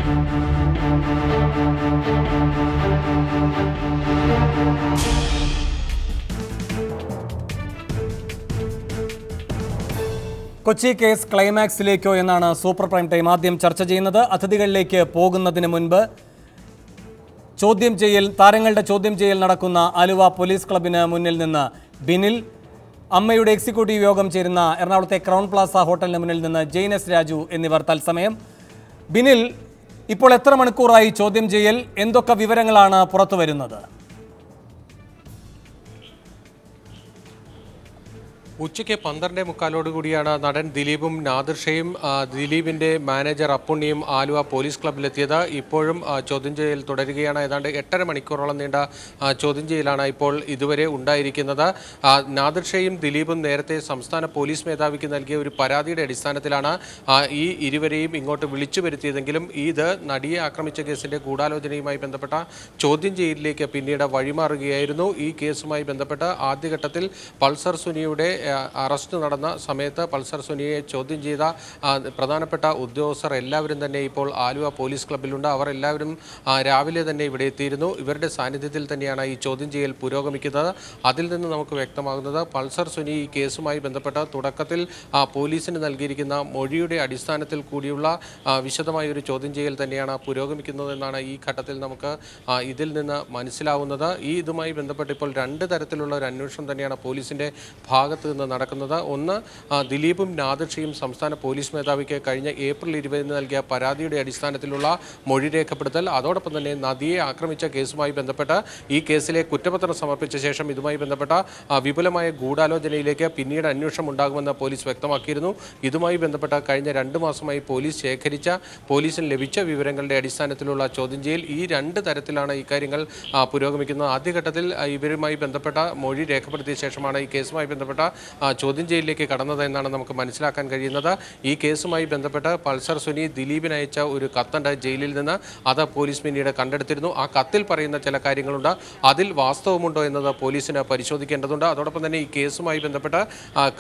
Kochi case ക്ലൈമാക്സിലേക്കോ എന്നാണ് super prime time ആദ്യം ചർച്ച ചെയ്യുന്നത്. അതിഥികളിലേക്ക് പോകുന്നതിന് മുൻപ് താരങ്ങളുടെ ചോദ്യം ചെയ്യൽ നടക്കുന്ന ആലുവ പോലീസ് ക്ലബിന് മുന്നിൽ നിന്ന് ബിനിൽ, അമ്മയുടെ എക്സിക്യൂട്ടീവ് യോഗം ചേരുന്ന എറണാകുളത്തെ ക്രൗൺ പ്ലാസ ഹോട്ടലിന് മുന്നിൽ നിന്ന് ജെയിനസ് രാജു എന്നിവർ തത്സമയം. ബിനിൽ, ഇപ്പോൾ എത്ര മണിക്കൂറായി ചോദ്യം ചെയ്യൽ? എന്തൊക്കെ വിവരങ്ങളാണ് പുറത്തു വരുന്നത്? ഉച്ചയ്ക്ക് 12:45 കൂടിയാണ് നടൻ ദിലീപും നാദിർഷയും ദിലീപിൻ്റെ മാനേജർ അപ്പുണ്ണിയും ആലുവ പോലീസ് ക്ലബ്ബിലെത്തിയത്. ഇപ്പോഴും ചോദ്യം ചെയ്യൽ തുടരുകയാണ്. ഏതാണ്ട് 8.5 മണിക്കൂറോളം നീണ്ട ചോദ്യം ചെയ്യലാണ് ഇപ്പോൾ ഇതുവരെ ഉണ്ടായിരിക്കുന്നത്. നാദിർഷയും ദിലീപും നേരത്തെ സംസ്ഥാന പോലീസ് മേധാവിക്ക് നൽകിയ ഒരു പരാതിയുടെ അടിസ്ഥാനത്തിലാണ് ഈ ഇരുവരെയും ഇങ്ങോട്ട് വിളിച്ചു വരുത്തിയതെങ്കിലും ഇത് നടിയെ ആക്രമിച്ച കേസിൻ്റെ ഗൂഢാലോചനയുമായി ബന്ധപ്പെട്ട ചോദ്യം ചെയ്യലിലേക്ക് പിന്നീട് വഴിമാറുകയായിരുന്നു. ഈ കേസുമായി ബന്ധപ്പെട്ട് ആദ്യഘട്ടത്തിൽ പൾസർ സുനിയുടെ അറസ്റ്റ് നടന്ന സമയത്ത് പൾസർ സുനിയെ ചോദ്യം ചെയ്ത പ്രധാനപ്പെട്ട ഉദ്യോഗസ്ഥർ എല്ലാവരും തന്നെ ഇപ്പോൾ ആലുവ പോലീസ് ക്ലബ്ബിലുണ്ട്. അവർ എല്ലാവരും രാവിലെ തന്നെ ഇവിടെ എത്തിയിരുന്നു. ഇവരുടെ സാന്നിധ്യത്തിൽ തന്നെയാണ് ഈ ചോദ്യം ചെയ്യൽ പുരോഗമിക്കുന്നത്. അതിൽ നിന്ന് നമുക്ക് വ്യക്തമാകുന്നത് പൾസർ സുനി ഈ കേസുമായി ബന്ധപ്പെട്ട തുടക്കത്തിൽ പോലീസിന് നൽകിയിരിക്കുന്ന മൊഴിയുടെ അടിസ്ഥാനത്തിൽ കൂടിയുള്ള വിശദമായ ഒരു ചോദ്യം ചെയ്യൽ തന്നെയാണ് പുരോഗമിക്കുന്നതെന്നാണ് ഈ ഘട്ടത്തിൽ നമുക്ക് ഇതിൽ നിന്ന് മനസ്സിലാവുന്നത്. ഇതുമായി ബന്ധപ്പെട്ട് ഇപ്പോൾ 2 തരത്തിലുള്ള ഒരു അന്വേഷണം തന്നെയാണ് പോലീസിൻ്റെ ഭാഗത്ത് നടക്കുന്നത്. ഒന്ന്, ദിലീപും നാദിർഷയും സംസ്ഥാന പോലീസ് മേധാവിക്ക് കഴിഞ്ഞ ഏപ്രിൽ 20 നൽകിയ പരാതിയുടെ അടിസ്ഥാനത്തിലുള്ള മൊഴി രേഖപ്പെടുത്തൽ. അതോടൊപ്പം തന്നെ നദിയെ ആക്രമിച്ച കേസുമായി ബന്ധപ്പെട്ട് ഈ കേസിലെ കുറ്റപത്രം സമർപ്പിച്ച ശേഷം ഇതുമായി ബന്ധപ്പെട്ട വിപുലമായ ഗൂഢാലോചനയിലേക്ക് പിന്നീട് അന്വേഷണം ഉണ്ടാകുമെന്ന് പോലീസ് വ്യക്തമാക്കിയിരുന്നു. ഇതുമായി ബന്ധപ്പെട്ട കഴിഞ്ഞ 2 മാസമായി പോലീസിന് ലഭിച്ച വിവരങ്ങളുടെ അടിസ്ഥാനത്തിലുള്ള ചോദ്യം ചെയ്യൽ. ഈ 2 തരത്തിലാണ് ഇക്കാര്യങ്ങൾ പുരോഗമിക്കുന്നത്. ആദ്യഘട്ടത്തിൽ ഇവരുമായി ബന്ധപ്പെട്ട മൊഴി രേഖപ്പെടുത്തിയ ശേഷമാണ് ഈ കേസുമായി ബന്ധപ്പെട്ട ചോദ്യം ചെയ്യലിലേക്ക് കടന്നതെന്നാണ് നമുക്ക് മനസ്സിലാക്കാൻ കഴിയുന്നത്. ഈ കേസുമായി ബന്ധപ്പെട്ട് പൾസർ സുനി ദിലീപിന് അയച്ച ഒരു കത്തുണ്ട് ജയിലിൽ നിന്ന്. അത് പോലീസ് പിന്നീട് കണ്ടെടുത്തിരുന്നു. ആ കത്തിൽ പറയുന്ന ചില കാര്യങ്ങളുണ്ട്. അതിൽ വാസ്തവമുണ്ടോ എന്നത് പോലീസിന് പരിശോധിക്കേണ്ടതുണ്ട്. അതോടൊപ്പം തന്നെ ഈ കേസുമായി ബന്ധപ്പെട്ട്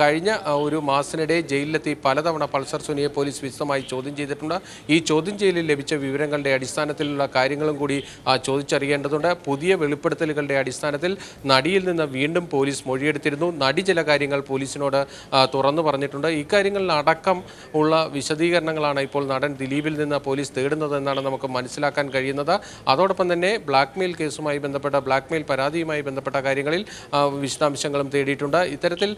കഴിഞ്ഞ ഒരു മാസത്തിനിടെ ജയിലിലെത്തി പലതവണ പൾസർ സുനിയെ പോലീസ് വിശദമായി ചോദ്യം ചെയ്തിട്ടുണ്ട്. ഈ ചോദ്യം ചെയ്യലിൽ ലഭിച്ച വിവരങ്ങളുടെ അടിസ്ഥാനത്തിലുള്ള കാര്യങ്ങളും കൂടി ചോദിച്ചറിയേണ്ടതുണ്ട്. പുതിയ വെളിപ്പെടുത്തലുകളുടെ അടിസ്ഥാനത്തിൽ നടിയിൽ നിന്ന് വീണ്ടും പോലീസ് മൊഴിയെടുത്തിരുന്നു. നടി ചില കാര്യങ്ങൾ പോലീസിനോട് തുറന്നു പറഞ്ഞിട്ടുണ്ട്. ഇക്കാര്യങ്ങളിലടക്കം ഉള്ള വിശദീകരണങ്ങളാണ് ഇപ്പോൾ നടൻ ദിലീപിൽ നിന്ന് പോലീസ് തേടുന്നതെന്നാണ് നമുക്ക് മനസ്സിലാക്കാൻ കഴിയുന്നത്. അതോടൊപ്പം തന്നെ ബ്ലാക്ക്മെയിൽ കേസുമായി ബന്ധപ്പെട്ട പരാതിയുമായി ബന്ധപ്പെട്ട കാര്യങ്ങളിൽ വിശദാംശങ്ങളും തേടിയിട്ടുണ്ട്. ഇത്തരത്തിൽ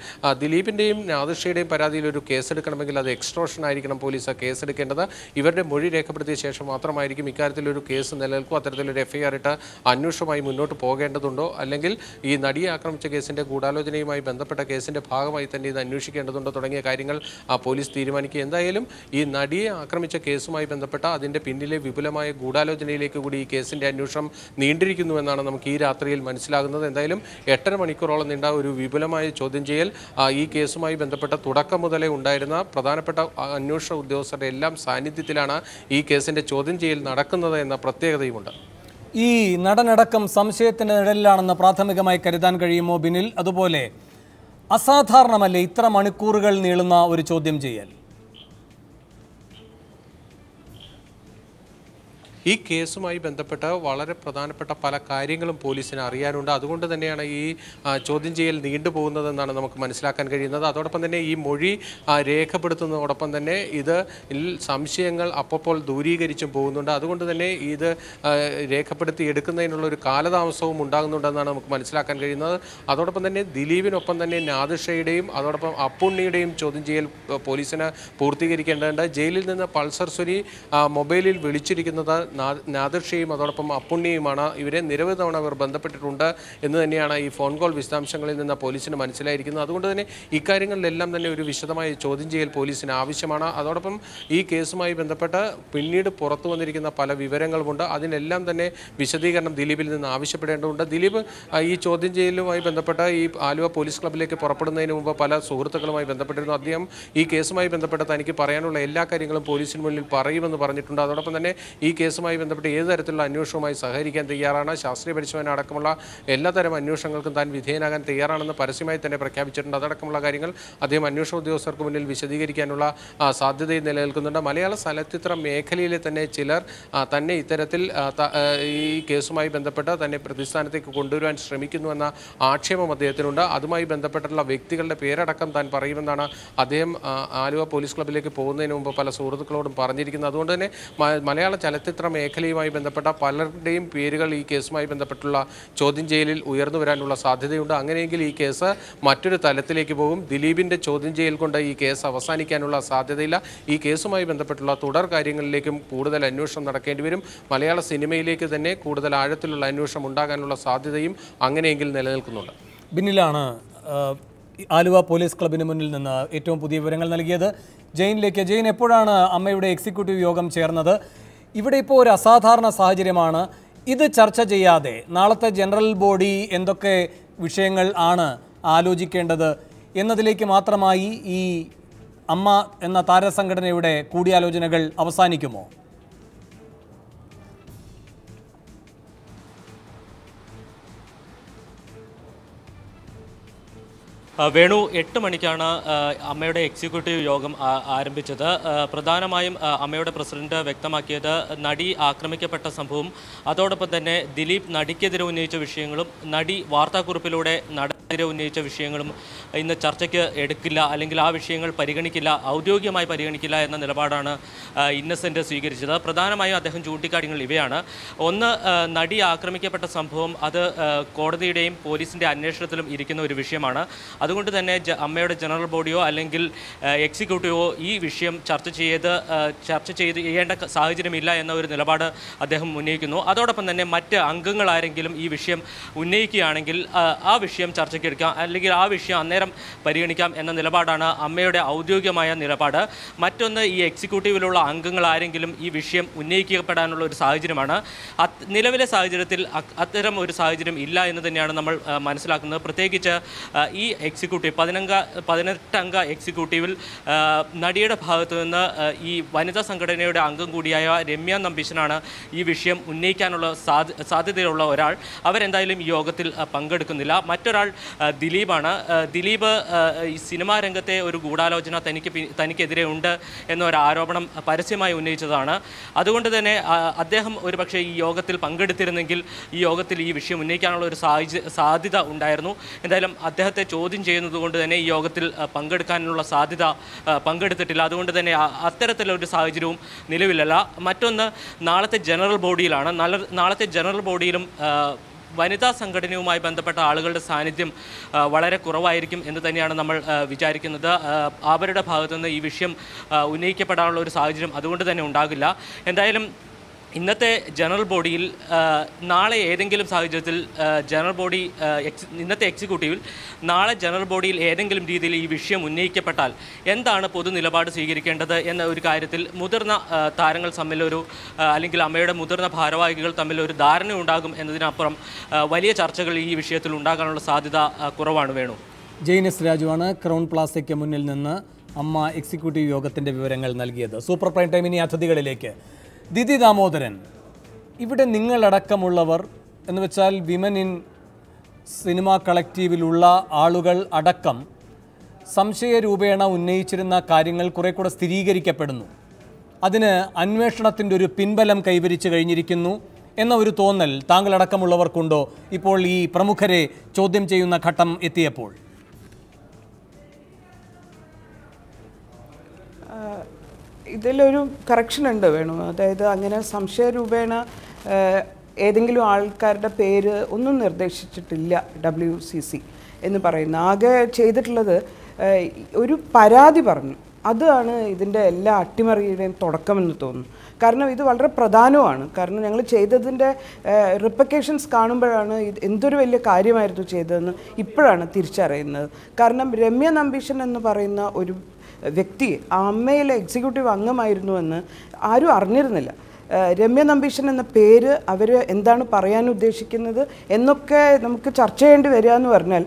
ദിലീപിൻ്റെയും നാദിർഷയുടെയും പരാതിയിൽ ഒരു കേസെടുക്കണമെങ്കിൽ അത് എക്സ്ട്രോഷൻ ആയിരിക്കണം പോലീസ് കേസെടുക്കേണ്ടത്. ഇവരുടെ മൊഴി രേഖപ്പെടുത്തിയ ശേഷം മാത്രമായിരിക്കും ഇക്കാര്യത്തിലൊരു കേസ് നിലനിൽക്കും. അത്തരത്തിലൊരു FIR ഇട്ട് അന്വേഷണമായി മുന്നോട്ട് പോകേണ്ടതുണ്ടോ, അല്ലെങ്കിൽ ഈ നടിയെ ആക്രമിച്ച കേസിൻ്റെ ഗൂഢാലോചനയുമായി ബന്ധപ്പെട്ട കേസിൻ്റെ ഭാഗമായി തന്നെ ഇത് അന്വേഷിക്കേണ്ടതുണ്ടോ തുടങ്ങിയ കാര്യങ്ങൾ പോലീസ് തീരുമാനിക്കുക. എന്തായാലും ഈ നടിയെ ആക്രമിച്ച കേസുമായി ബന്ധപ്പെട്ട അതിൻ്റെ പിന്നിലെ വിപുലമായ ഗൂഢാലോചനയിലേക്ക് കൂടി ഈ കേസിൻ്റെ അന്വേഷണം നീണ്ടിരിക്കുന്നുവെന്നാണ് നമുക്ക് ഈ രാത്രിയിൽ മനസ്സിലാകുന്നത്. എന്തായാലും 8.5 മണിക്കൂറോളം നീണ്ട ഒരു വിപുലമായ ചോദ്യം ചെയ്യൽ ഈ കേസുമായി ബന്ധപ്പെട്ട തുടക്കം മുതലേ ഉണ്ടായിരുന്ന പ്രധാനപ്പെട്ട അന്വേഷണ ഉദ്യോഗസ്ഥരുടെ എല്ലാം സാന്നിധ്യത്തിലാണ് ഈ കേസിൻ്റെ ചോദ്യം ചെയ്യൽ നടക്കുന്നത് എന്ന പ്രത്യേകതയുമുണ്ട്. ഈ നടനടക്കം സംശയത്തിന് നിഴലിലാണെന്ന് പ്രാഥമികമായി കരുതാൻ കഴിയുമോ ബിനിൽ? അതുപോലെ അസാധാരണമല്ലേ ഇത്ര മണിക്കൂറുകൾ നീളുന്ന ഒരു ചോദ്യം ചെയ്യൽ? ഈ കേസുമായി ബന്ധപ്പെട്ട് വളരെ പ്രധാനപ്പെട്ട പല കാര്യങ്ങളും പോലീസിന് അറിയാനുണ്ട്. അതുകൊണ്ട് തന്നെയാണ് ഈ ചോദ്യം ചെയ്യൽ നീണ്ടുപോകുന്നതെന്നാണ് നമുക്ക് മനസ്സിലാക്കാൻ കഴിയുന്നത്. അതോടൊപ്പം തന്നെ ഈ മൊഴി രേഖപ്പെടുത്തുന്നതോടൊപ്പം തന്നെ ഇതിൽ സംശയങ്ങൾ അപ്പോൾ ദൂരീകരിച്ചും പോകുന്നുണ്ട്. അതുകൊണ്ട് തന്നെ ഇത് രേഖപ്പെടുത്തി എടുക്കുന്നതിനുള്ള ഒരു കാലതാമസവും ഉണ്ടാകുന്നുണ്ടെന്നാണ് നമുക്ക് മനസ്സിലാക്കാൻ കഴിയുന്നത്. അതോടൊപ്പം തന്നെ ദിലീപിനൊപ്പം തന്നെ നാദിർഷയുടെയും അതോടൊപ്പം അപ്പുണ്ണിയുടെയും ചോദ്യം ചെയ്യൽ പോലീസിന് പൂർത്തീകരിക്കേണ്ടതുണ്ട്. ജയിലിൽ നിന്ന് പൾസർ സുനി മൊബൈലിൽ വിളിച്ചിരിക്കുന്നത് നാദിർഷയും അതോടൊപ്പം അപ്പുണ്ണിയുമാണ്. ഇവരെ നിരവധി തവണ ഇവർ ബന്ധപ്പെട്ടിട്ടുണ്ട് എന്ന് തന്നെയാണ് ഈ ഫോൺ കോൾ വിശദാംശങ്ങളിൽ നിന്ന് പോലീസിന് മനസ്സിലായിരിക്കുന്നത്. അതുകൊണ്ട് തന്നെ ഇക്കാര്യങ്ങളിലെല്ലാം തന്നെ ഒരു വിശദമായ ചോദ്യം ചെയ്യൽ പോലീസിന് ആവശ്യമാണ്. അതോടൊപ്പം ഈ കേസുമായി ബന്ധപ്പെട്ട് പിന്നീട് പുറത്തു വന്നിരിക്കുന്ന പല വിവരങ്ങളുമുണ്ട്. അതിനെല്ലാം തന്നെ വിശദീകരണം ദിലീപിൽ നിന്ന് ആവശ്യപ്പെടേണ്ടതുണ്ട്. ദിലീപ് ഈ ചോദ്യം ചെയ്യലുമായി ബന്ധപ്പെട്ട ഈ ആലുവ പോലീസ് ക്ലബ്ബിലേക്ക് പുറപ്പെടുന്നതിന് മുമ്പ് പല സുഹൃത്തുക്കളുമായി ബന്ധപ്പെട്ടിരുന്നു. അദ്ദേഹം ഈ കേസുമായി ബന്ധപ്പെട്ട് തനിക്ക് പറയാനുള്ള എല്ലാ കാര്യങ്ങളും പോലീസിന് മുന്നിൽ പറയുമെന്ന് പറഞ്ഞിട്ടുണ്ട്. അതോടൊപ്പം തന്നെ ഈ കേസുമായി കേസുമായി ബന്ധപ്പെട്ട് ഏത് തരത്തിലുള്ള അന്വേഷണവുമായി സഹകരിക്കാൻ തയ്യാറാണ്, ശാസ്ത്രീയ പരിശോധന അടക്കമുള്ള എല്ലാത്തരം അന്വേഷണങ്ങൾക്കും താൻ വിധേയനാകാൻ തയ്യാറാണെന്ന് പരസ്യമായി തന്നെ പ്രഖ്യാപിച്ചിട്ടുണ്ട്. അതടക്കമുള്ള കാര്യങ്ങൾ അദ്ദേഹം അന്വേഷണ ഉദ്യോഗസ്ഥർക്ക് മുന്നിൽ വിശദീകരിക്കാനുള്ള സാധ്യതയും നിലനിൽക്കുന്നുണ്ട്. മലയാള ചലച്ചിത്ര മേഖലയിലെ തന്നെ ചിലർ തന്നെ ഇത്തരത്തിൽ ഈ കേസുമായി ബന്ധപ്പെട്ട് തന്നെ പ്രതിസ്ഥാനത്തേക്ക് കൊണ്ടുവരുവാൻ ശ്രമിക്കുന്നുവെന്ന ആക്ഷേപം അദ്ദേഹത്തിനുണ്ട്. അതുമായി ബന്ധപ്പെട്ടുള്ള വ്യക്തികളുടെ പേരടക്കം താൻ പറയുമെന്നാണ് അദ്ദേഹം ആലുവ പോലീസ് ക്ലബ്ബിലേക്ക് പോകുന്നതിന് മുമ്പ് പല സുഹൃത്തുക്കളോടും പറഞ്ഞിരിക്കുന്നത്. അതുകൊണ്ട് തന്നെ മലയാള ചലച്ചിത്ര മേഖലയുമായി ബന്ധപ്പെട്ട പലരുടെയും പേരുകൾ ഈ കേസുമായി ബന്ധപ്പെട്ടുള്ള ചോദ്യം ചെയ്യലിൽ ഉയർന്നു വരാനുള്ള സാധ്യതയുണ്ട്. അങ്ങനെയെങ്കിൽ ഈ കേസ് മറ്റൊരു തലത്തിലേക്ക് പോകും. ദിലീപിൻ്റെ ചോദ്യം ചെയ്യൽ കൊണ്ട് ഈ കേസ് അവസാനിക്കാനുള്ള സാധ്യതയില്ല. ഈ കേസുമായി ബന്ധപ്പെട്ടുള്ള തുടർ കാര്യങ്ങളിലേക്കും കൂടുതൽ അന്വേഷണം നടക്കേണ്ടി വരും. മലയാള സിനിമയിലേക്ക് തന്നെ കൂടുതൽ ആഴത്തിലുള്ള അന്വേഷണം ഉണ്ടാകാനുള്ള സാധ്യതയും അങ്ങനെയെങ്കിൽ നിലനിൽക്കുന്നുണ്ട്. ബിന്നിലാണ് ആലുവ പോലീസ് ക്ലബിന് മുന്നിൽ നിന്ന് ഏറ്റവും പുതിയ വിവരങ്ങൾ നൽകിയത്. ജെയിനിലേക്ക്. ജെയിൻ, എപ്പോഴാണ് അമ്മയുടെ എക്സിക്യൂട്ടീവ് യോഗം ചേർന്നത്? ഇവിടെ ഇപ്പോൾ ഒരു അസാധാരണ സാഹചര്യമാണ്. ഇത് ചർച്ച ചെയ്യാതെ നാളത്തെ ജനറൽ ബോഡി എന്തൊക്കെ വിഷയങ്ങൾ ആണ് ആലോചിക്കേണ്ടത് എന്നതിലേക്ക് മാത്രമായി ഈ അമ്മ എന്ന താരസംഘടനയുടെ കൂടിയാലോചനകൾ അവസാനിക്കുമോ? വേണു, 8 മണിക്കാണ് അമ്മയുടെ എക്സിക്യൂട്ടീവ് യോഗം ആരംഭിച്ചത്. പ്രധാനമായും അമ്മയുടെ പ്രസിഡന്റ് വ്യക്തമാക്കിയത് നടി ആക്രമിക്കപ്പെട്ട സംഭവം, അതോടൊപ്പം തന്നെ ദിലീപ് നടിക്കെതിരെ ഉന്നയിച്ച വിഷയങ്ങളും നടി വാർത്താക്കുറിപ്പിലൂടെ നടനെതിരെ ഉന്നയിച്ച വിഷയങ്ങളും ഇന്ന് ചർച്ചയ്ക്ക് എടുക്കില്ല, അല്ലെങ്കിൽ ആ വിഷയങ്ങൾ പരിഗണിക്കില്ല, ഔദ്യോഗികമായി പരിഗണിക്കില്ല എന്ന നിലപാടാണ് ഇന്നസെൻ്റ് സ്വീകരിച്ചത്. പ്രധാനമായും അദ്ദേഹം ചൂണ്ടിക്കാട്ടികൾ ഇവയാണ്. ഒന്ന്, നടി ആക്രമിക്കപ്പെട്ട സംഭവം അത് കോടതിയുടെയും പോലീസിൻ്റെ അന്വേഷണത്തിലും ഇരിക്കുന്ന ഒരു വിഷയമാണ്. അതുകൊണ്ട് തന്നെ അമ്മയുടെ ജനറൽ ബോഡിയോ അല്ലെങ്കിൽ എക്സിക്യൂട്ടീവോ ഈ വിഷയം ചർച്ച ചെയ്യേണ്ട സാഹചര്യമില്ല എന്ന ഒരു നിലപാട് അദ്ദേഹം ഉന്നയിക്കുന്നു. അതോടൊപ്പം തന്നെ മറ്റ് അംഗങ്ങളാരെങ്കിലും ഈ വിഷയം ഉന്നയിക്കുകയാണെങ്കിൽ ആ വിഷയം ചർച്ചയ്ക്ക് എടുക്കാം, അല്ലെങ്കിൽ ആ വിഷയം അന്നേരം പരിഗണിക്കാം എന്ന നിലപാടാണ് അമ്മയുടെ ഔദ്യോഗികമായ നിലപാട്. മറ്റൊന്ന്, ഈ എക്സിക്യൂട്ടീവിലുള്ള അംഗങ്ങൾ ആരെങ്കിലും ഈ വിഷയം ഉന്നയിക്കപ്പെടാനുള്ള ഒരു സാഹചര്യമാണ്. നിലവിലെ സാഹചര്യത്തിൽ അത്തരം ഒരു സാഹചര്യം ഇല്ല എന്ന് തന്നെയാണ് നമ്മൾ മനസ്സിലാക്കുന്നത്. പ്രത്യേകിച്ച് ഈ എക്സിക്യൂട്ടീവ് 18 അംഗ എക്സിക്യൂട്ടീവിൽ നടിയുടെ ഭാഗത്തു നിന്ന് ഈ വനിതാ സംഘടനയുടെ അംഗം കൂടിയായ രമ്യ നമ്പീശനാണ് ഈ വിഷയം ഉന്നയിക്കാനുള്ള സാധ്യതയുള്ള ഒരാൾ. അവരെന്തായാലും ഈ യോഗത്തിൽ പങ്കെടുക്കുന്നില്ല. മറ്റൊരാൾ ദിലീപാണ്. ദിലീപ് ഈ സിനിമാ രംഗത്തെ ഒരു ഗൂഢാലോചന തനിക്കെതിരെ ഉണ്ട് എന്നൊരു ആരോപണം പരസ്യമായി ഉന്നയിച്ചതാണ്. അതുകൊണ്ട് തന്നെ അദ്ദേഹം ഒരുപക്ഷെ ഈ യോഗത്തിൽ പങ്കെടുത്തിരുന്നെങ്കിൽ ഈ യോഗത്തിൽ ഈ വിഷയം ഉന്നയിക്കാനുള്ള ഒരു സാധ്യത ഉണ്ടായിരുന്നു. എന്തായാലും അദ്ദേഹത്തെ ചോദ്യം ചെയ്യുന്നത് കൊണ്ട് തന്നെ ഈ യോഗത്തിൽ പങ്കെടുക്കാനുള്ള സാധ്യത പങ്കെടുത്തിട്ടില്ല. അതുകൊണ്ട് തന്നെ അത്തരത്തിലൊരു സാഹചര്യവും നിലവിലല്ല. മറ്റൊന്ന്, നാളത്തെ ജനറൽ ബോഡിയിലാണ്. നാളത്തെ ജനറൽ ബോഡിയിലും വനിതാ സംഘടനയുമായി ബന്ധപ്പെട്ട ആളുകളുടെ സാന്നിധ്യം വളരെ കുറവായിരിക്കും എന്ന് തന്നെയാണ് നമ്മൾ വിചാരിക്കുന്നത്. അവരുടെ ഭാഗത്തുനിന്ന് ഈ വിഷയം ഉന്നയിക്കപ്പെടാനുള്ള ഒരു സാഹചര്യം അതുകൊണ്ട് തന്നെ ഉണ്ടാകില്ല. എന്തായാലും ഇന്നത്തെ ജനറൽ ബോഡിയിൽ നാളെ ഏതെങ്കിലും സാഹചര്യത്തിൽ ജനറൽ ബോഡി ഇന്നത്തെ എക്സിക്യൂട്ടീവിൽ നാളെ ജനറൽ ബോഡിയിൽ ഏതെങ്കിലും രീതിയിൽ ഈ വിഷയം ഉന്നയിക്കപ്പെട്ടാൽ എന്താണ് പൊതു നിലപാട് സ്വീകരിക്കേണ്ടത് എന്ന ഒരു കാര്യത്തിൽ മുതിർന്ന താരങ്ങൾ തമ്മിലൊരു അല്ലെങ്കിൽ അമ്മയുടെ മുതിർന്ന ഭാരവാഹികൾ തമ്മിൽ ഒരു ധാരണ ഉണ്ടാകും എന്നതിനപ്പുറം വലിയ ചർച്ചകൾ ഈ വിഷയത്തിൽ ഉണ്ടാകാനുള്ള സാധ്യത കുറവാണ്. വേണു. ജെയിനസ് രാജുവാണ് ക്രൗൺ പ്ലാസയ്ക്ക് മുന്നിൽ നിന്ന് അമ്മ എക്സിക്യൂട്ടീവ് യോഗത്തിൻ്റെ വിവരങ്ങൾ നൽകിയത്. സൂപ്പർ പ്രൈം ടൈം ഇനി അതിഥികളിലേക്ക്. ദിതി ദാമോദരൻ, ഇവിടെ നിങ്ങളടക്കമുള്ളവർ എന്ന് വെച്ചാൽ വിമൻ ഇൻ സിനിമ കളക്റ്റീവിലുള്ള ആളുകൾ അടക്കം സംശയരൂപേണ ഉന്നയിച്ചിരുന്ന കാര്യങ്ങൾ കുറെ കൂടെ സ്ഥിരീകരിക്കപ്പെടുന്നു. അതിന് അന്വേഷണത്തിൻ്റെ ഒരു പിൻബലം കൈവരിച്ചു കഴിഞ്ഞിരിക്കുന്നു എന്ന ഒരു തോന്നൽ താങ്കളടക്കമുള്ളവർക്കുണ്ടോ ഇപ്പോൾ ഈ പ്രമുഖരെ ചോദ്യം ചെയ്യുന്ന ഘട്ടം എത്തിയപ്പോൾ? ഇതിലൊരു കറക്ഷൻ ഉണ്ട് വേണു. അതായത് അങ്ങനെ സംശയരൂപേണ ഏതെങ്കിലും ആൾക്കാരുടെ പേര് ഒന്നും നിർദ്ദേശിച്ചിട്ടില്ല WCC എന്ന് പറയുന്ന. ആകെ ചെയ്തിട്ടുള്ളത് ഒരു പരാതി പറഞ്ഞു. അതാണ് ഇതിൻ്റെ എല്ലാ അട്ടിമറിയുടെയും തുടക്കമെന്ന് തോന്നുന്നു. കാരണം ഇത് വളരെ പ്രധാനമാണ്. കാരണം ഞങ്ങൾ ചെയ്തതിൻ്റെ റിപ്പക്കേഷൻസ് കാണുമ്പോഴാണ് ഇത് എന്തൊരു വലിയ കാര്യമായിരുന്നു ചെയ്തതെന്ന് ഇപ്പോഴാണ് തിരിച്ചറിയുന്നത്. കാരണം രമ്യ നമ്പീശൻ എന്ന് പറയുന്ന ഒരു വ്യക്തി ആ അമ്മയിലെ എക്സിക്യൂട്ടീവ് അംഗമായിരുന്നുവെന്ന് ആരും അറിഞ്ഞിരുന്നില്ല. രമ്യ നമ്പീശൻ എന്ന പേര് അവർ എന്താണ് പറയാൻ ഉദ്ദേശിക്കുന്നത് എന്നൊക്കെ നമുക്ക് ചർച്ച ചെയ്യേണ്ടി വരിക എന്ന് പറഞ്ഞാൽ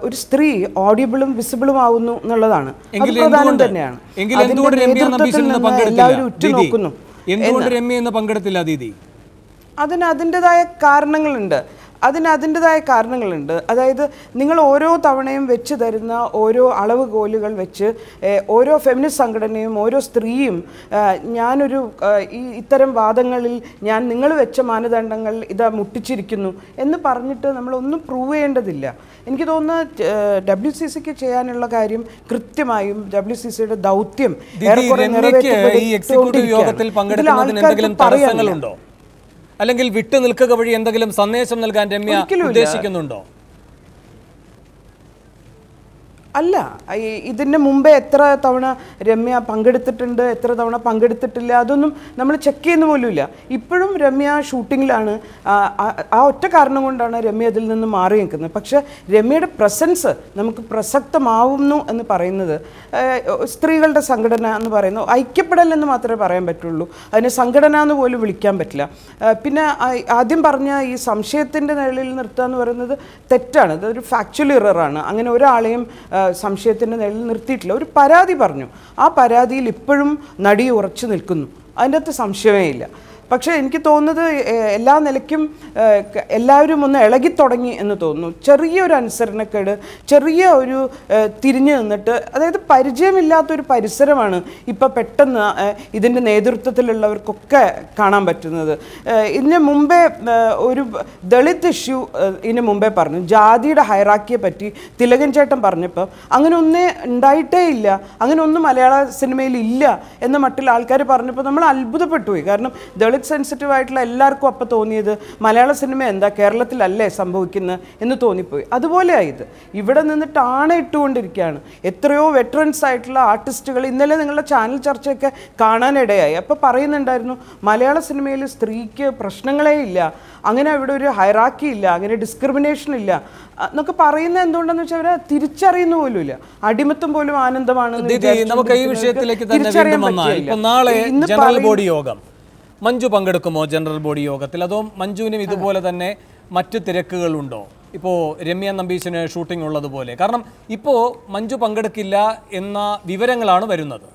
ഒരു സ്ത്രീ ഓഡിയബിളും വിസിബിളും ആവുന്നു എന്നുള്ളതാണ്. അത് പ്രധാനം തന്നെയാണ്. എല്ലാവരും ഉറ്റുനോക്കുന്നു. എന്തുകൊണ്ട് രമ്യ ഇന്ന് പങ്കെടുത്തില്ല ദീദി? അതിന് അതിൻ്റെതായ കാരണങ്ങളുണ്ട്. അതായത് നിങ്ങൾ ഓരോ തവണയും വെച്ച് തരുന്ന ഓരോ അളവുകോലുകൾ വെച്ച് ഓരോ ഫെമിനിസ്റ്റ് സംഘടനയും ഓരോ സ്ത്രീയും ഇത്തരം വാദങ്ങളിൽ നിങ്ങൾ വെച്ച മാനദണ്ഡങ്ങൾ ഇതാ മുട്ടിച്ചിരിക്കുന്നു എന്ന് പറഞ്ഞിട്ട് നമ്മളൊന്നും പ്രൂവ് ചെയ്യേണ്ടതില്ല. എനിക്ക് തോന്നുന്നു WCCക്ക് ചെയ്യാനുള്ള കാര്യം കൃത്യമായും WCCയുടെ ദൗത്യം അല്ലെങ്കിൽ വിട്ടു നിൽക്കുക വഴി എന്തെങ്കിലും സന്ദേശം നൽകാൻ രമ്യ ഉദ്ദേശിക്കുന്നുണ്ടോ? അല്ല, ഇതിൻ്റെ മുമ്പേ എത്ര തവണ രമ്യ പങ്കെടുത്തിട്ടുണ്ട്, എത്ര തവണ പങ്കെടുത്തിട്ടില്ല, അതൊന്നും നമ്മൾ ചെക്ക് ചെയ്യുന്ന പോലുമില്ല. ഇപ്പോഴും രമ്യ ഷൂട്ടിങ്ങിലാണ്. ആ ഒറ്റ കാരണം കൊണ്ടാണ് രമ്യ അതിൽ നിന്ന് മാറി നിൽക്കുന്നത്. പക്ഷേ രമ്യയുടെ പ്രസൻസ് നമുക്ക് പ്രസക്തമാവുന്നു എന്ന് പറയുന്നത് സ്ത്രീകളുടെ സംഘടന എന്ന് പറയുന്നു. ഐക്യപ്പെടൽ എന്ന് മാത്രമേ പറയാൻ പറ്റുള്ളൂ, അതിനെ സംഘടന എന്ന് പോലും വിളിക്കാൻ പറ്റില്ല. പിന്നെ ആദ്യം പറഞ്ഞ ഈ സംശയത്തിൻ്റെ നിഴലിൽ നിർത്തുക എന്ന് പറയുന്നത് തെറ്റാണ്. ഇതൊരു ഫാക്ച്വൽ ഇററാണ്. അങ്ങനെ ഒരാളെയും സംശയത്തിൻ്റെ നിഴലിൽ നിർത്തിയിട്ടില്ല. ഒരു പരാതി പറഞ്ഞു, ആ പരാതിയിൽ ഇപ്പോഴും നടി ഉറച്ചു നിൽക്കുന്നു, അതിൻ്റെ അകത്ത് സംശയമേ ഇല്ല. പക്ഷേ എനിക്ക് തോന്നുന്നത് എല്ലാ നിലയ്ക്കും എല്ലാവരും ഒന്ന് ഇളകിത്തുടങ്ങി എന്ന് തോന്നുന്നു. ചെറിയൊരു അനുസരണക്കേട്, ചെറിയ ഒരു തിരിഞ്ഞു നിന്നിട്ട്, അതായത് പരിചയമില്ലാത്തൊരു പരിസരമാണ് ഇപ്പോൾ പെട്ടെന്ന് ഇതിൻ്റെ നേതൃത്വത്തിലുള്ളവർക്കൊക്കെ കാണാൻ പറ്റുന്നത്. ഇതിന് മുമ്പേ ഒരു ദളിത് ഇഷ്യൂ ഇതിന് മുമ്പേ പറഞ്ഞു, ജാതിയുടെ ഹൈറാക്കിയെ പറ്റി തിലകൻ ചേട്ടൻ പറഞ്ഞപ്പോൾ അങ്ങനെ ഒന്നേ ഉണ്ടായിട്ടേ ഇല്ല, അങ്ങനെ ഒന്നും മലയാള സിനിമയിൽ ഇല്ല എന്ന മട്ടിൽ ആൾക്കാർ പറഞ്ഞപ്പോൾ നമ്മൾ അത്ഭുതപ്പെട്ടു പോയി. കാരണം ദളിത് സെൻസിറ്റീവ് ആയിട്ടുള്ള എല്ലാവർക്കും അപ്പം തോന്നിയത് മലയാള സിനിമ എന്താ കേരളത്തിലല്ലേ സംഭവിക്കുന്നത് എന്ന് തോന്നിപ്പോയി. അതുപോലെയായത് ഇവിടെ നിന്നിട്ട് ഇട്ടുകൊണ്ടിരിക്കുകയാണ്. എത്രയോ വെറ്ററൻസ് ആയിട്ടുള്ള ആർട്ടിസ്റ്റുകൾ ഇന്നലെ നിങ്ങളുടെ ചാനൽ ചർച്ചയൊക്കെ കാണാനിടയായി. അപ്പോൾ പറയുന്നുണ്ടായിരുന്നു മലയാള സിനിമയിൽ സ്ത്രീക്ക് പ്രശ്നങ്ങളേ ഇല്ല, അങ്ങനെ ഇവിടെ ഒരു ഹൈറാക്കി ഇല്ല, അങ്ങനെ ഡിസ്ക്രിമിനേഷൻ ഇല്ല എന്നൊക്കെ പറയുന്നത് എന്തുകൊണ്ടെന്ന് വെച്ചാൽ അവരെ തിരിച്ചറിയുന്ന പോലും ഇല്ല. അടിമത്തം പോലും ആനന്ദമാണ്. നമുക്ക് ഈ വിഷയത്തിലേക്ക് തന്നെ വീണ്ടും വന്നാൽ, ഇപ്പോൾ നാളെ ജനറൽ ബോഡി യോഗം, മഞ്ജു പങ്കെടുക്കുമോ ജനറൽ ബോഡി യോഗത്തിൽ? അതോ മഞ്ജുവിനും ഇതുപോലെ തന്നെ മറ്റു തിരക്കുകളുണ്ടോ? ഇപ്പോൾ രമ്യ നമ്പീശന് ഷൂട്ടിംഗ് ഉള്ളതുപോലെ. കാരണം ഇപ്പോൾ മഞ്ജു പങ്കെടുക്കില്ല എന്ന വിവരങ്ങളാണ് വരുന്നത്.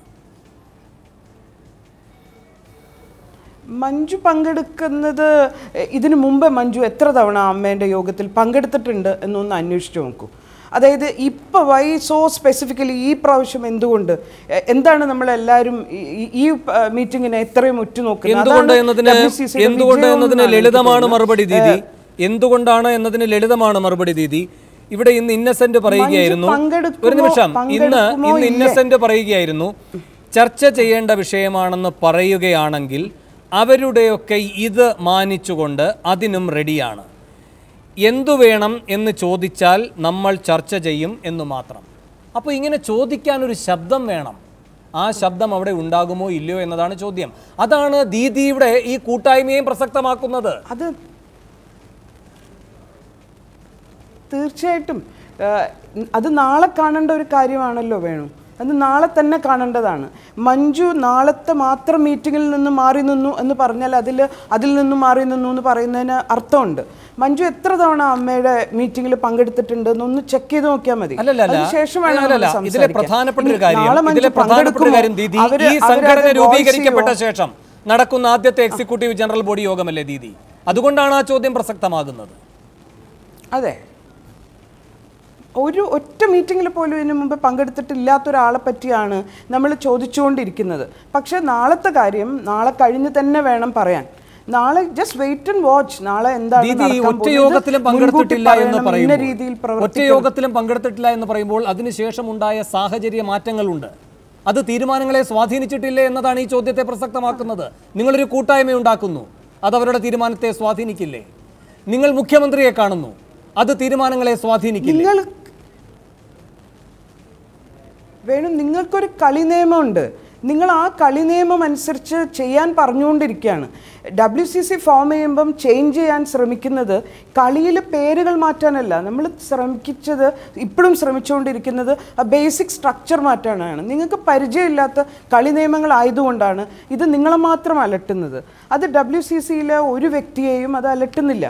മഞ്ജു പങ്കെടുക്കുന്നത് ഇതിനു മുമ്പ് മഞ്ജു എത്ര തവണ അമ്മേൻ്റെ യോഗത്തിൽ പങ്കെടുത്തിട്ടുണ്ട് എന്നൊന്ന് അന്വേഷിച്ച് നോക്കൂ. അതായത് ഇപ്പോൾ സോ സ്പെസിഫിക്കലി ഈ പ്രാവശ്യം എന്താണ് നമ്മളെല്ലാവരും ഈ മീറ്റിങ്ങിനെ എത്രയും ഉറ്റുനോക്കുന്നത്? എന്തുകൊണ്ട് എന്നതിന് ലളിതമാണ് മറുപടി ദീദി. എന്തുകൊണ്ടാണ് എന്നതിന് ലളിതമാണ് മറുപടി ദീദി. ഇവിടെ ഇന്ന് ഇന്നസെന്റ് പറയുകയായിരുന്നു, ഒരു നിമിഷം, ഇന്ന് ഇന്നസെന്റ് പറയുകയായിരുന്നു, ചർച്ച ചെയ്യേണ്ട വിഷയമാണെന്ന് പറയുകയാണെങ്കിൽ അവരുടെയൊക്കെ ഇത് മാനിച്ചുകൊണ്ട് അതിനും റെഡിയാണ്. എന്തു വേണം എന്ന് ചോദിച്ചാൽ നമ്മൾ ചർച്ച ചെയ്യും എന്ന് മാത്രം. അപ്പോൾ ഇങ്ങനെ ചോദിക്കാനൊരു ശബ്ദം വേണം. ആ ശബ്ദം അവിടെ ഉണ്ടാകുമോ ഇല്ലയോ എന്നതാണ് ചോദ്യം. അതാണ് ദീദിയുടെ ഈ കൂട്ടായ്മയും പ്രസക്തമാക്കുന്നത്. അത് തീർച്ചയായിട്ടും അത് നാളെ കാണേണ്ട ഒരു കാര്യമാണല്ലോ വേണു. അത് നാളെ തന്നെ കാണേണ്ടതാണ്. മഞ്ജു നാളത്തെ മാത്രം മീറ്റിങ്ങിൽ നിന്ന് മാറി നിന്നു എന്ന് പറഞ്ഞാൽ അതിൽ നിന്നും മാറി നിന്നു എന്ന് പറയുന്നതിന് അർത്ഥമുണ്ട്. മഞ്ജു എത്ര തവണ അമ്മയുടെ മീറ്റിങ്ങിൽ പങ്കെടുത്തിട്ടുണ്ട് എന്നൊന്ന് ചെക്ക് ചെയ്ത് നോക്കിയാൽ മതി. ഇതിലെ പ്രധാനപ്പെട്ട ഒരു കാര്യം ദീദി, ഈ സംഘടന രൂപീകരിക്കപ്പെട്ട ശേഷം നടക്കുന്ന ആദ്യത്തെ എക്സിക്യൂട്ടീവ് ജനറൽ ബോഡി യോഗമല്ലേ ദീദി? അതുകൊണ്ടാണ് ആ ചോദ്യം പ്രസക്തമാകുന്നത്. അതെ, ഒറ്റ മീറ്റിങ്ങിൽ പോലും ഇതിനു മുമ്പ് പങ്കെടുത്തിട്ടില്ലാത്ത ഒരാളെ പറ്റിയാണ് നമ്മൾ ചോദിച്ചുകൊണ്ടിരിക്കുന്നത്. പക്ഷേ നാളത്തെ കാര്യം നാളെ കഴിഞ്ഞ് തന്നെ വേണം പറയാൻ. നാളെ ജസ്റ്റ് വെയിറ്റ് ആൻഡ് വാച്ച്. നാളെ എന്താണ് ഒറ്റ യോഗത്തിലും പങ്കെടുത്തിട്ടില്ല എന്ന് പറയുമ്പോൾ അതിനുശേഷം ഉണ്ടായ സാഹചര്യ മാറ്റങ്ങളുണ്ട്. അത് തീരുമാനങ്ങളെ സ്വാധീനിച്ചിട്ടില്ലേ എന്നതാണ് ഈ ചോദ്യത്തെ പ്രസക്തമാക്കുന്നത്. നിങ്ങളൊരു കൂട്ടായ്മ ഉണ്ടാക്കുന്നു, അത് അവരുടെ തീരുമാനത്തെ സ്വാധീനിക്കില്ലേ? നിങ്ങൾ മുഖ്യമന്ത്രിയെ കാണുന്നു, അത് തീരുമാനങ്ങളെ സ്വാധീനിക്കില്ലേ? നിങ്ങൾക്കൊരു കളി നിയമമുണ്ട്. നിങ്ങൾ ആ കളി നിയമം അനുസരിച്ച് ചെയ്യാൻ പറഞ്ഞുകൊണ്ടിരിക്കുകയാണ്. WCC ഫോം ചെയ്യുമ്പം ചേഞ്ച് ചെയ്യാൻ ശ്രമിക്കുന്നത് കളിയിൽ പേരുകൾ മാറ്റാനല്ല. നമ്മൾ ഇപ്പോഴും ശ്രമിച്ചുകൊണ്ടിരിക്കുന്നത് ആ ബേസിക് സ്ട്രക്ചർ മാറ്റാനാണ്. നിങ്ങൾക്ക് പരിചയമില്ലാത്ത കളി നിയമങ്ങളായതുകൊണ്ടാണ് ഇത് നിങ്ങളെ മാത്രം അലട്ടുന്നത്. അത് WCCയിലെ ഒരു വ്യക്തിയെയും അത് അലട്ടുന്നില്ല.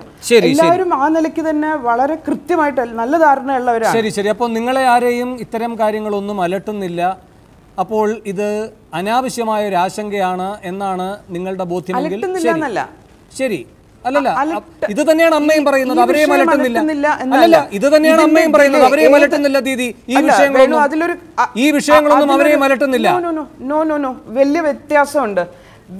എല്ലാവരും ആ നിലയ്ക്ക് തന്നെ വളരെ കൃത്യമായിട്ട് നല്ല ധാരണയുള്ളവരാണ്. ശരി. അപ്പോൾ നിങ്ങളെ ആരെയും ഇത്തരം കാര്യങ്ങളൊന്നും അലട്ടുന്നില്ല അപ്പോൾ ഇത് അനാവശ്യമായ ഒരു ആശങ്കയാണ് എന്നാണ് നിങ്ങളുടെ ബോധ്യമെങ്കിൽ ശരി. അല്ലല്ല, ഇത് തന്നെയാണ് അമ്മയും പറയുന്നത്, അവരെയും അലട്ടുന്നില്ല. അല്ലല്ല, ഇത് തന്നെയാണ് അമ്മയും പറയുന്നത്, അവരെയും അലട്ടുന്നില്ല ദീദി. ഈ വിഷയങ്ങളൊന്നും അവരെയും അലട്ടുന്നില്ല.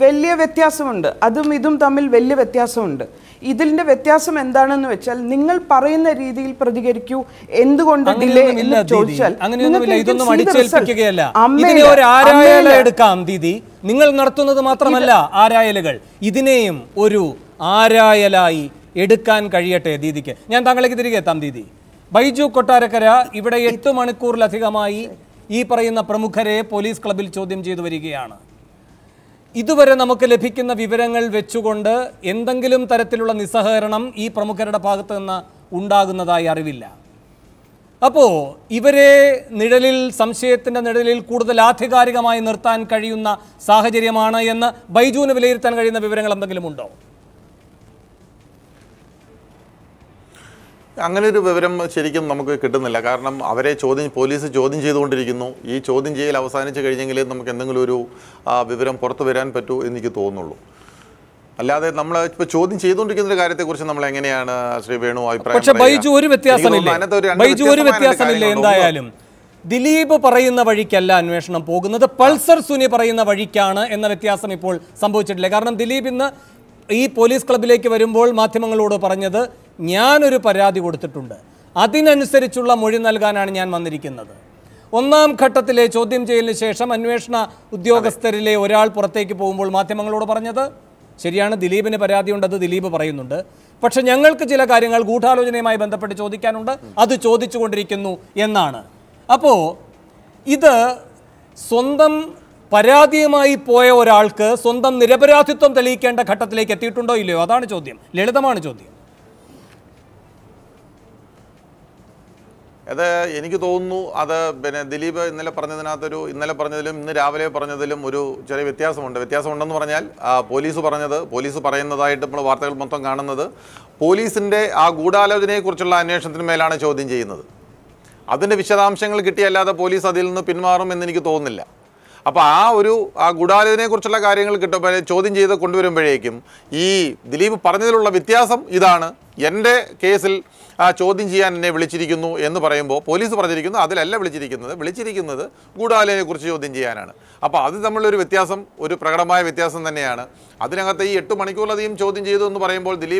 വലിയ വ്യത്യാസമുണ്ട്. അതും ഇതും തമ്മിൽ വലിയ വ്യത്യാസമുണ്ട്. ഇതിന്റെ വ്യത്യാസം എന്താണെന്ന് വെച്ചാൽ, നിങ്ങൾ പറയുന്ന രീതിയിൽ പ്രതികരിക്കൂ, എന്തുകൊണ്ട് ഡിലേ എന്ന് ചോദിച്ചാൽ അങ്ങനെയൊന്നുമില്ല. ഇതൊന്നും അടിച്ചേൽപ്പിക്കുകയല്ല, ഇതിനെ ഒരു ആരായല എടുക്കാം ദീദി. നിങ്ങൾ നടത്തുന്നത് മാത്രമല്ല ആരായലുകൾ, ഇതിനെയും ഒരു ആരായലായി എടുക്കാൻ കഴിയട്ടെ ദീദിക്ക്. ഞാൻ താങ്കളേക്ക് തിരികെ എത്താം ദീദി. ബൈജു കൊട്ടാരക്കര ഇവിടെ 8 മണിക്കൂറിലധികമായി ഈ പറയുന്ന പ്രമുഖരെ പോലീസ് ക്ലബിൽ ചോദ്യം ചെയ്തു വരികയാണ്. ഇതുവരെ നമുക്ക് ലഭിക്കുന്ന വിവരങ്ങൾ വെച്ചുകൊണ്ട് എന്തെങ്കിലും തരത്തിലുള്ള നിസ്സഹകരണം ഈ പ്രമുഖരുടെ ഭാഗത്ത് നിന്ന് ഉണ്ടാകുന്നതായി അറിവില്ല. അപ്പോൾ ഇവരെ നിഴലിൽ, സംശയത്തിൻ്റെ നിഴലിൽ കൂടുതൽ ആധികാരികമായി നിർത്താൻ കഴിയുന്ന സാഹചര്യമാണ് എന്ന് ബൈജുവിന് വിലയിരുത്താൻ കഴിയുന്ന വിവരങ്ങൾ എന്തെങ്കിലും ഉണ്ടോ? അങ്ങനെ ഒരു വിവരം ശരിക്കും നമുക്ക് കിട്ടുന്നില്ല. കാരണം അവരെ പോലീസ് ചോദ്യം ചെയ്തുകൊണ്ടിരിക്കുന്നു. ഈ ചോദ്യം ചെയ്യൽ അവസാനിച്ച് കഴിഞ്ഞെങ്കിൽ നമുക്ക് എന്തെങ്കിലും ഒരു വിവരം പുറത്തു വരാൻ പറ്റൂ എനിക്ക് തോന്നുള്ളൂ. അല്ലാതെ നമ്മൾ ഇപ്പോൾ ചോദ്യം ചെയ്തുകൊണ്ടിരിക്കുന്ന കാര്യത്തെക്കുറിച്ച് നമ്മൾ എങ്ങനെയാണ് ശ്രീ വേണു അഭിപ്രായം? പക്ഷേ ബൈജു ഒരു വ്യത്യാസമില്ല. എന്തായാലും ദിലീപ് പറയുന്ന വഴിക്കല്ല അന്വേഷണം പോകുന്നത്, പൾസർ സുനി പറയുന്ന വഴിക്കാണ് എന്ന വ്യത്യാസം ഇപ്പോൾ സംഭവിച്ചിട്ടില്ല. കാരണം ദിലീപ് ഇന്ന് ഈ പോലീസ് ക്ലബിലേക്ക് വരുമ്പോൾ മാധ്യമങ്ങളോട് പറഞ്ഞത്, ഞാനൊരു പരാതി കൊടുത്തിട്ടുണ്ട്, അതിനനുസരിച്ചുള്ള മൊഴി നൽകാനാണ് ഞാൻ വന്നിരിക്കുന്നത്. ഒന്നാം ഘട്ടത്തിലെ ചോദ്യം ചെയ്യലിന് ശേഷം അന്വേഷണ ഉദ്യോഗസ്ഥരിലെ ഒരാൾ പുറത്തേക്ക് പോകുമ്പോൾ മാധ്യമങ്ങളോട് പറഞ്ഞത് ശരിയാണ്, ദിലീപിന് പരാതിയുണ്ട്, അത് ദിലീപ് പറയുന്നുണ്ട്, പക്ഷെ ഞങ്ങൾക്ക് ചില കാര്യങ്ങൾ ഗൂഢാലോചനയുമായി ബന്ധപ്പെട്ട് ചോദിക്കാനുണ്ട്, അത് ചോദിച്ചുകൊണ്ടിരിക്കുന്നു എന്നാണ്. അപ്പോൾ ഇത് സ്വന്തം പരാതിയുമായി പോയ ഒരാൾക്ക് സ്വന്തം നിരപരാധിത്വം തെളിയിക്കേണ്ട ഘട്ടത്തിലേക്ക് എത്തിയിട്ടുണ്ടോ ഇല്ലയോ? അതാണ് ചോദ്യം, ലളിതമാണ് ചോദ്യം. അത് എനിക്ക് തോന്നുന്നു അത് പിന്നെ ദിലീപ് ഇന്നലെ പറഞ്ഞതിലും ഇന്ന് രാവിലെ പറഞ്ഞതിലും ഒരു ചെറിയ വ്യത്യാസമുണ്ടെന്ന് പറഞ്ഞാൽ പോലീസ് പറയുന്നതായിട്ട് നമ്മൾ വാർത്തകൾ മൊത്തം കാണുന്നത് പോലീസിൻ്റെ ആ ഗൂഢാലോചനയെക്കുറിച്ചുള്ള അന്വേഷണത്തിന് മേലാണ് ചോദ്യം ചെയ്യുന്നത്. അതിൻ്റെ വിശദാംശങ്ങൾ കിട്ടിയല്ലാതെ പോലീസ് അതിൽ നിന്ന് പിന്മാറുമെന്ന് എനിക്ക് തോന്നുന്നില്ല. അപ്പോൾ ആ ഗൂഢാലോചനയെക്കുറിച്ചുള്ള കാര്യങ്ങൾ ചോദ്യം ചെയ്ത് കൊണ്ടുവരുമ്പോഴേക്കും ഈ ദിലീപ് പറഞ്ഞതിലുള്ള വ്യത്യാസം ഇതാണ്, എൻ്റെ കേസിൽ ചോദ്യം ചെയ്യാൻ എന്നെ വിളിച്ചിരിക്കുന്നു എന്ന് പറയുമ്പോൾ പോലീസ് പറഞ്ഞിരിക്കുന്നു അതിലല്ല വിളിച്ചിരിക്കുന്നത് ഗൂഢാലോചനയെക്കുറിച്ച് ചോദ്യം ചെയ്യാനാണ്. അപ്പോൾ അത് തമ്മിലൊരു വ്യത്യാസം, ഒരു പ്രകടമായ വ്യത്യാസം തന്നെയാണ്. അതിനകത്ത് ഈ 8 മണിക്കൂറിലധികം ചോദ്യം ചെയ്തു എന്ന് പറയുമ്പോൾ ദിലീപ്